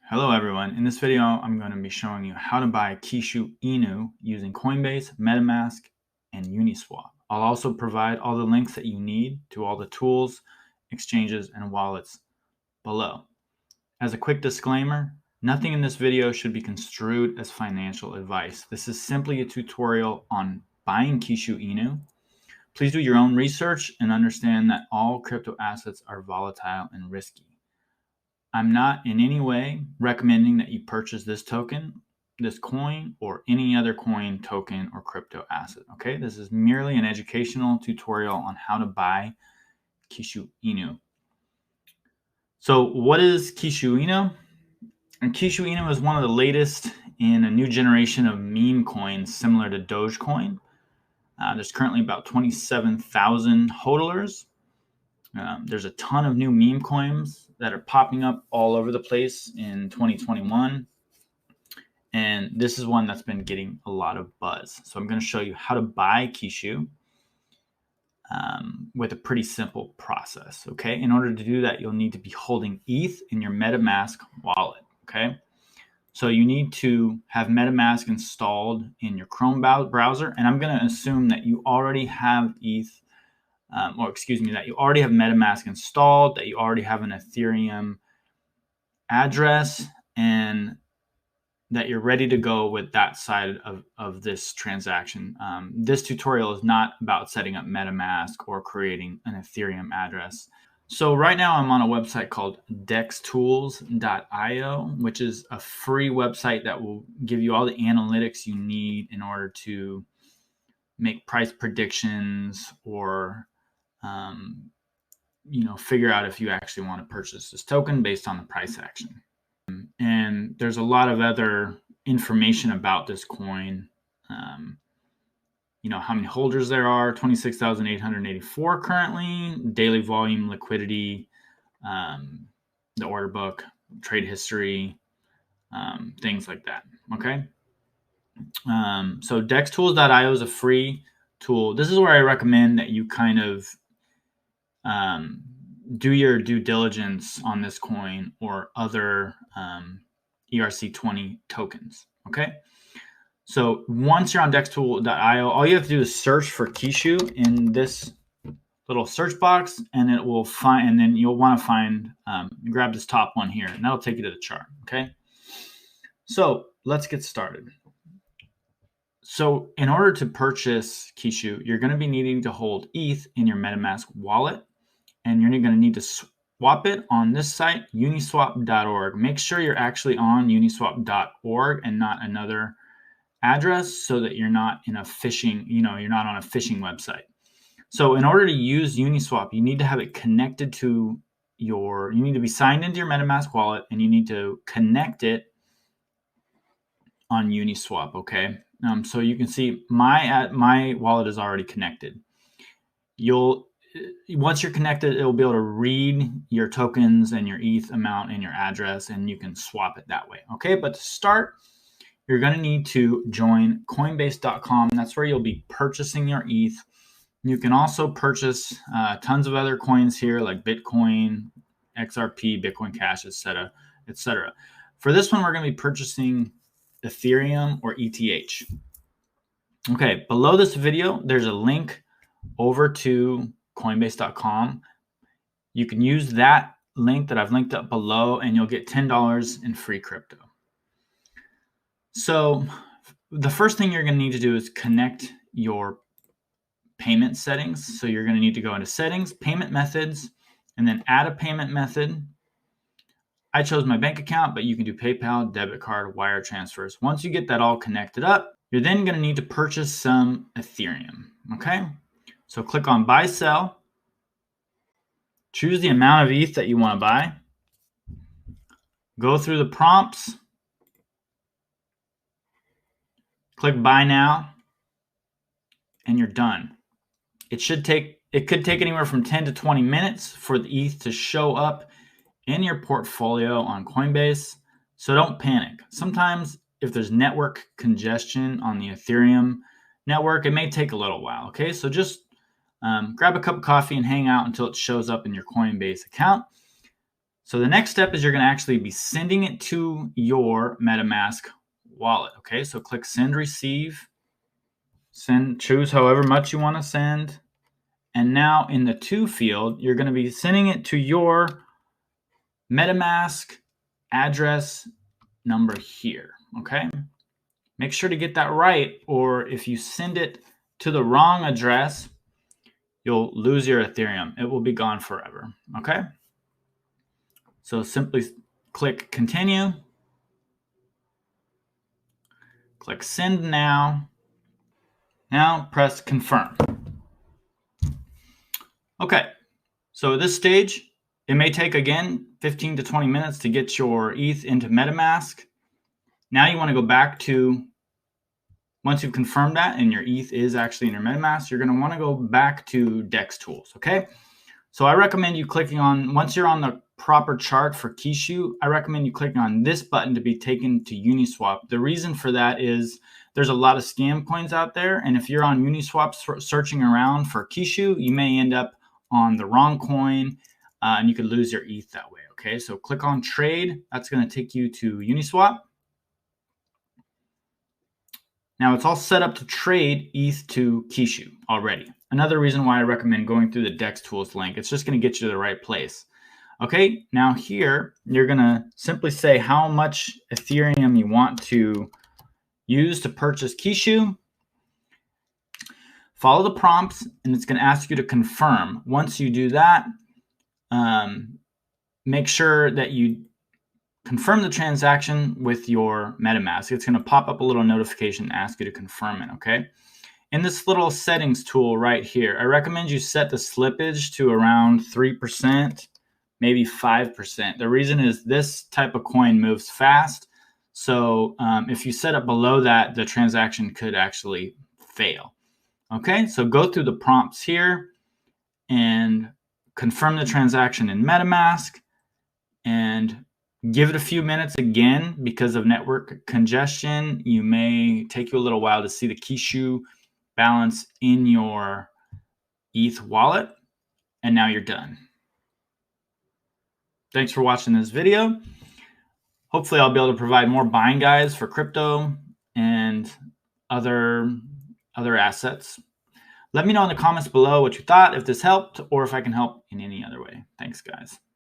Hello everyone, in this video I'm going to be showing you how to buy Kishu Inu using Coinbase, metamask, and Uniswap. I'll also provide all the links that you need to all the tools, exchanges, and wallets below. As a quick disclaimer, nothing in this video should be construed as financial advice. This is simply a tutorial on buying Kishu Inu. Please do your own research and understand that all crypto assets are volatile and risky. I'm not in any way recommending that you purchase this token, this coin, or any other coin, token, or crypto asset. Okay, this is merely an educational tutorial on how to buy Kishu Inu. So what is Kishu Inu? And Kishu Inu is one of the latest in a new generation of meme coins similar to DogeCoin. There's currently about 27,000 hodlers. There's a ton of new meme coins that are popping up all over the place in 2021. And this is one that's been getting a lot of buzz. So I'm going to show you how to buy Kishu with a pretty simple process. Okay. In order to do that, you'll need to be holding ETH in your MetaMask wallet. Okay. So you need to have MetaMask installed in your Chrome browser. And I'm going to assume that you already have ETH. That you already have MetaMask installed, that you already have an Ethereum address, and that you're ready to go with that side of this transaction. This tutorial is not about setting up MetaMask or creating an Ethereum address. So right now I'm on a website called DexTools.io, which is a free website that will give you all the analytics you need in order to make price predictions or figure out if you actually want to purchase this token based on the price action. And there's a lot of other information about this coin. How many holders there are, 26,884 currently, daily volume, liquidity, the order book, trade history, things like that. Okay. So DexTools.io is a free tool. This is where I recommend that you kind of do your due diligence on this coin or other ERC20 tokens. Okay. So once you're on DexTools.io, all you have to do is search for Kishu in this little search box, and it will find, and then you'll want to find, grab this top one here, and that'll take you to the chart. Okay. So let's get started. So in order to purchase Kishu, you're going to be needing to hold ETH in your MetaMask wallet, and you're going to need to swap it on this site, uniswap.org. Make sure you're actually on uniswap.org and not another address, so that you're not in a phishing, you're not on a phishing website. So in order to use Uniswap, you need to have it connected to you need to be signed into your MetaMask wallet, and you need to connect it on Uniswap. Okay. So you can see my wallet is already connected. Once you're connected, it will be able to read your tokens and your ETH amount and your address, and you can swap it that way. Okay. But to start, you're going to need to join coinbase.com. That's where you'll be purchasing your ETH. You can also purchase tons of other coins here, like Bitcoin, XRP, Bitcoin Cash, etc., etc. For this one, we're going to be purchasing Ethereum or ETH. Okay, below this video, there's a link over to coinbase.com. You can use that link that I've linked up below, and you'll get $10 in free crypto. So the first thing you're going to need to do is connect your payment settings. So you're going to need to go into settings, payment methods, and then add a payment method. I chose my bank account, but you can do PayPal, debit card, wire transfers. Once you get that all connected up, you're then going to need to purchase some Ethereum. Okay. So click on buy, sell, choose the amount of ETH that you want to buy, go through the prompts, click buy now, and you're done. It could take anywhere from 10 to 20 minutes for the ETH to show up in your portfolio on Coinbase. So don't panic. Sometimes if there's network congestion on the Ethereum network, it may take a little while. Okay, so just grab a cup of coffee and hang out until it shows up in your Coinbase account. So the next step is you're going to actually be sending it to your MetaMask wallet. Okay, so click send receive, send, choose however much you want to send. And now in the to field, you're going to be sending it to your MetaMask address number here. Okay, make sure to get that right, or if you send it to the wrong address, you'll lose your Ethereum. It will be gone forever. Okay, so simply click continue, click send now. Now press confirm. Okay, so at this stage, it may take again 15 to 20 minutes to get your ETH into MetaMask. Now you want to go back to, once you've confirmed that and your ETH is actually in your MetaMask, you're going to want to go back to DexTools, okay? So I recommend you clicking on, once you're on the proper chart for Kishu, I recommend you clicking on this button to be taken to Uniswap. The reason for that is there's a lot of scam coins out there, and if you're on Uniswap searching around for Kishu, you may end up on the wrong coin, and you could lose your ETH that way, okay? So click on trade. That's going to take you to Uniswap. Now it's all set up to trade ETH to Kishu already. Another reason why I recommend going through the DexTools link. It's just going to get you to the right place. Okay, now here you're going to simply say how much Ethereum you want to use to purchase Kishu. Follow the prompts, and it's going to ask you to confirm. Once you do that, make sure that you confirm the transaction with your MetaMask. It's going to pop up a little notification and ask you to confirm it, okay? In this little settings tool right here, I recommend you set the slippage to around 3%, maybe 5%. The reason is this type of coin moves fast. So if you set it below that, the transaction could actually fail. Okay, so go through the prompts here and confirm the transaction in MetaMask and give it a few minutes again. Because of network congestion, you may take you a little while to see the Kishu balance in your ETH wallet, and now you're done. Thanks for watching this video. Hopefully I'll be able to provide more buying guides for crypto and other assets. Let me know in the comments below what you thought, if this helped, or if I can help in any other way. Thanks, guys.